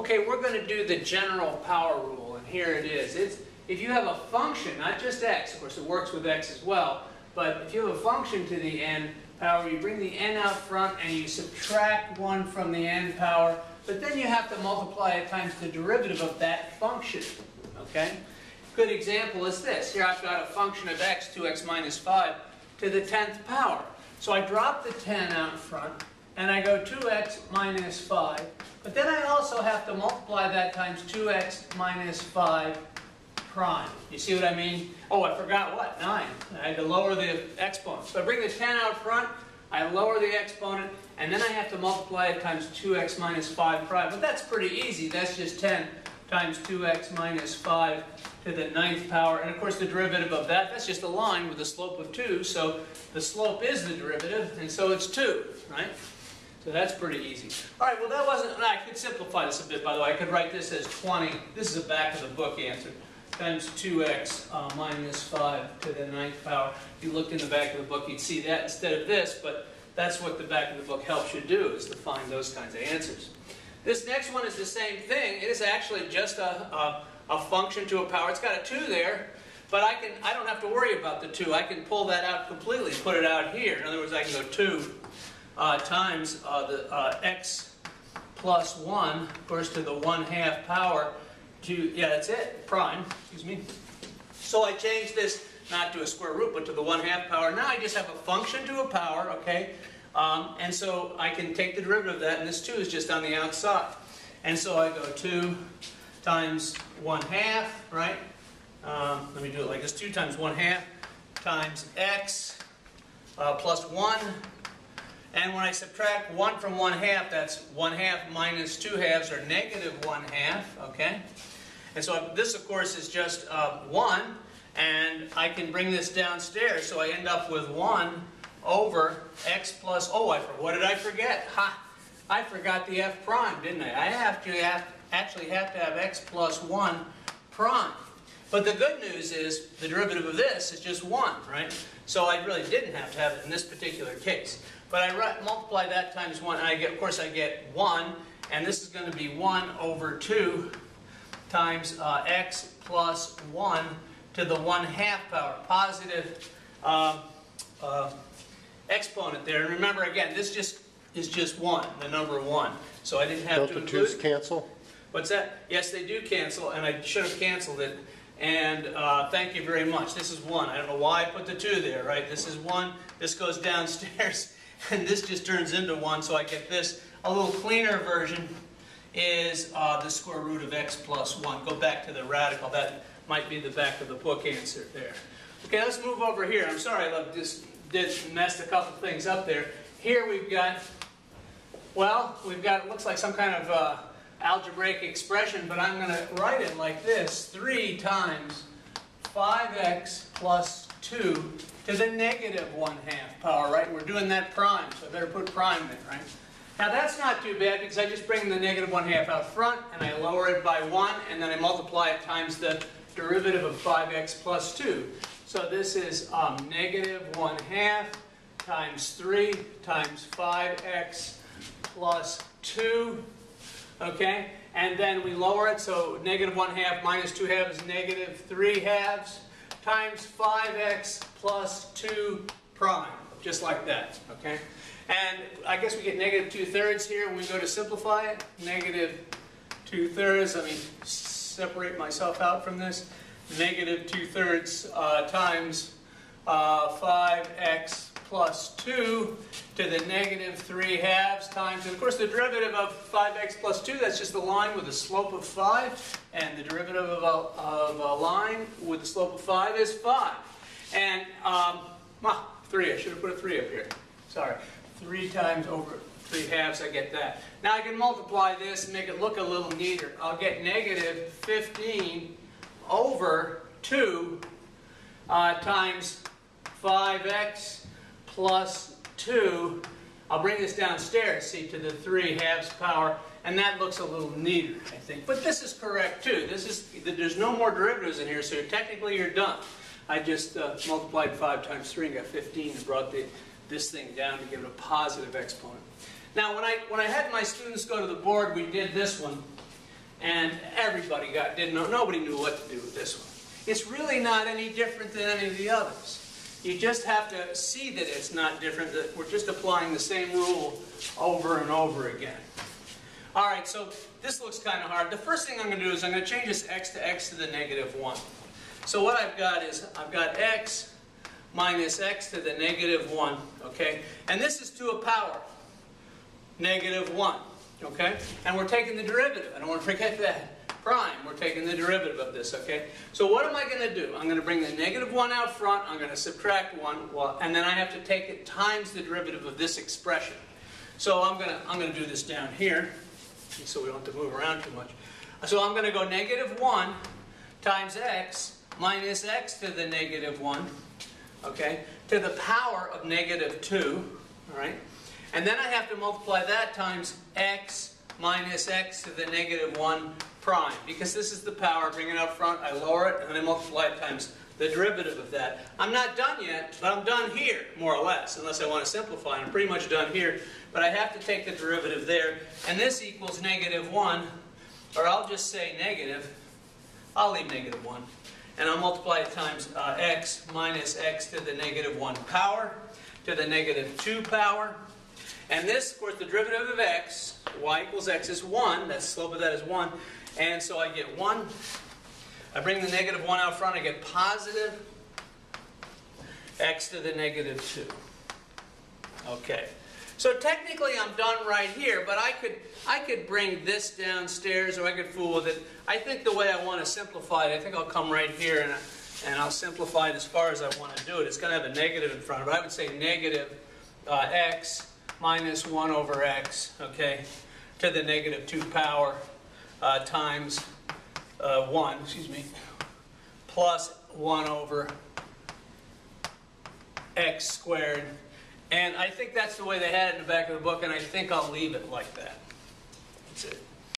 Okay, we're going to do the general power rule, and here it is. If you have a function, not just x, of course it works with x as well, but if you have a function to the n power, you bring the n out front and you subtract 1 from the n power, but then you have to multiply it times the derivative of that function, okay? Good example is this. Here I've got a function of x, 2x minus 5, to the 10th power. So I drop the 10 out front, and I go 2x minus 5, but then I also have to multiply that times 2x minus 5 prime. You see what I mean? Oh, I forgot what? 9. I had to lower the exponent. So I bring the 10 out front, I lower the exponent, and then I have to multiply it times 2x minus 5 prime. But that's pretty easy. That's just 10 times 2x minus 5 to the 9th power. And of course the derivative of that, that's just a line with a slope of 2. So the slope is the derivative, and so it's 2, right? So that's pretty easy. All right, well that wasn't, I could simplify this a bit, by the way. I could write this as 20. This is a back of the book answer. Times 2x minus 5 to the 9th power. If you looked in the back of the book, you'd see that instead of this, but that's what the back of the book helps you do, is to find those kinds of answers. This next one is the same thing. It is actually just a function to a power. It's got a 2 there, but I don't have to worry about the 2. I can pull that out completely and put it out here. In other words, I can go 2 times the x plus 1, of course, to the 1/2 power. Yeah, that's it, prime, excuse me. So I change this not to a square root, but to the 1/2 power. Now I just have a function to a power, okay? And so I can take the derivative of that, and this 2 is just on the outside. And so I go 2 times 1/2, right? Let me do it like this, 2 times 1/2 times x plus 1. And when I subtract 1 from 1/2, that's 1/2 minus 2/2, or negative 1/2, okay? And so this, of course, is just 1, and I can bring this downstairs, so I end up with 1 over x plus, oh, what did I forget? Ha! I forgot the f prime, didn't I? I actually have to have x plus 1 prime. But the good news is the derivative of this is just 1, right? So I really didn't have to have it in this particular case. But I multiply that times 1, and of course I get 1, and this is going to be 1 over 2 times x plus 1 to the 1/2 power, positive exponent there. And remember, again, this is just 1, the number 1. So I didn't have to include. Don't the 2's cancel? What's that? Yes, they do cancel, and I should have canceled it. And thank you very much. This is 1. I don't know why I put the 2 there, right? This is 1. This goes downstairs, and this just turns into 1. So I get this. A little cleaner version is the square root of x plus 1. Go back to the radical. That might be the back of the book answer there. Okay, let's move over here. I'm sorry, I just messed a couple things up there. Here we've got, well, it looks like some kind of algebraic expression, but I'm going to write it like this. 3 times 5x plus 2 to the negative 1/2 power, right? We're doing that prime, so I better put prime in, right? Now that's not too bad, because I just bring the negative 1/2 out front, and I lower it by 1, and then I multiply it times the derivative of 5x plus 2. So this is negative 1/2 times 3 times 5x plus 2. Okay, and then we lower it, so negative 1/2 minus 2/2 is negative 3/2 times 5x plus 2 prime, just like that, okay? And I guess we get negative 2/3 here when we go to simplify it. Negative 2/3, let me separate myself out from this. Negative 2/3 times 5x plus 2 to the negative 3/2 times, and of course the derivative of 5x plus 2, that's just a line with a slope of 5, and the derivative of a line with a slope of 5 is 5. And 3, I should have put a 3 up here, sorry. 3 times over 3/2, I get that. Now I can multiply this and make it look a little neater. I'll get negative 15 over 2 times 5x plus 2. I'll bring this downstairs, see, to the 3/2 power, and that looks a little neater, I think. But this is correct too. There's no more derivatives in here, so technically you're done. I just multiplied 5 times 3 and got 15 and brought this thing down to give it a positive exponent. Now, when I had my students go to the board, we did this one. and everybody didn't know, nobody knew what to do with this one. It's really not any different than any of the others. You just have to see that it's not different, that we're just applying the same rule over and over again. All right, so this looks kind of hard. The first thing I'm going to do is I'm going to change this x to the negative 1. So what I've got is, I've got x minus x to the negative 1, okay? And this is to a power, negative 1, okay? And we're taking the derivative. I don't want to forget that. Prime, we're taking the derivative of this, okay? So what am I going to do? I'm going to bring the negative 1 out front, I'm going to subtract 1, and then I have to take it times the derivative of this expression. So I'm going to do this down here, so we don't have to move around too much. So I'm going to go negative 1 times x minus x to the negative 1, okay, to the power of negative 2, all right? And then I have to multiply that times x minus x to the negative 1 prime. Because this is the power, bring it up front, I lower it, and then I multiply it times the derivative of that. I'm not done yet, but I'm done here, more or less, unless I want to simplify. I'm pretty much done here, but I have to take the derivative there. And this equals negative 1, or I'll just say negative. I'll leave negative 1. And I'll multiply it times x minus x to the negative 1 power to the negative 2 power. And this, of course, the derivative of x, y equals x, is 1. That slope of that is 1. And so I get 1. I bring the negative 1 out front. I get positive x to the negative 2. Okay. So technically I'm done right here, but I could bring this downstairs, or I could fool with it. I think the way I want to simplify it, I think I'll come right here and I'll simplify it as far as I want to do it. It's going to have a negative in front of it. I would say negative x minus 1 over x, okay, to the negative 2 power times 1, plus 1 over x squared. And I think that's the way they had it in the back of the book, and I think I'll leave it like that. That's it.